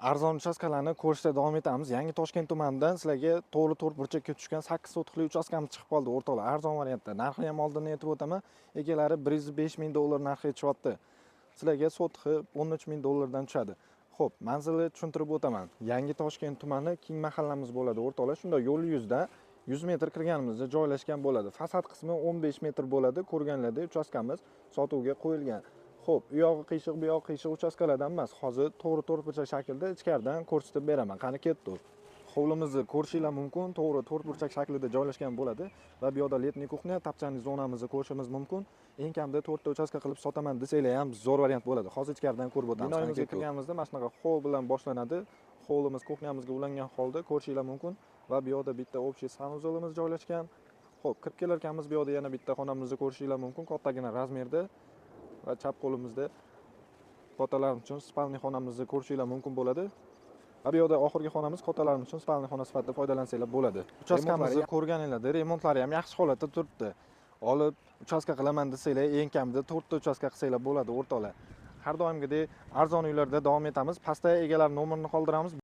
Arzon uchastkalarni ko'rishda davom etamiz. Yangi Toshkent tumanidan sizlarga to'g'ri to'rt burchakka tushgan 8 sotixli uchastkamiz chiqib qoldi o'rtoqlar. Arzon variantda. Narxini ham oldindan aytib o'taman. Egalari 105 ming dollar narxga tushyapti. Sizlarga sotixi 13 ming dollardan tushadi. Xo'p, manzilni tushuntirib o'taman. Yangi Toshkent tumani King mahallamiz bo'ladi o'rtoqlar. Shunda yo'l yuzida 100 metr kirganimizda joylashgan bo'ladi. Fasad qismi 15 metr bo'ladi. Ko'rganlarda uchastkamiz sotuvga qo'yilgan. Xo'p, u yog'i qiyshiq, bu yog'i qiyshiq uchastkalardan emas. Hozir to'g'ri to'rtburchak shaklda ichkaridan ko'rsatib beraman. Qani ketdi. Hovlimizni ko'rishinglar mumkin. To'g'ri to'rtburchak shaklida joylashgan bo'ladi va bu yerda letniy kuxnya, tapchani zonamizni ko'rishimiz mumkin. Eng kamida 4 ta uchastka qilib sotaman desanglar ham zo'r variant bo'ladi. Hozir ichkaridan ko'rib o'tamiz. Binoyimizga kirganimizda mana shunaqa hol bilan boshlanadi. Hovlimiz kuxnyamizga ulangan holda ko'rishinglar mumkin va bu yerda bitta общий sanuzolimiz joylashgan. Xo'p, kirib kelarkanmiz bu yerda yana bitta xonamizni ko'rishinglar mumkin. Kattagina razmerda va chap qo'limizda kattalarimiz uchun spalniy xonamizni ko'rishinglar mumkin bo'ladi. Va bu yerda oxirgi xonamiz kattalarimiz uchun spalniy xona sifatida foydalansanglar bo'ladi. Uchastkamizni ko'rganinglarda remontlari ham yaxshi holatda turibdi. Olib uchastka qilaman desanglar, eng kamida 4 ta uchastka qilsanglar bo'ladi o'rtoqlar. Har doimgidek arzon uylarda davom etamiz. Pastda egalar nomerini qoldiramiz.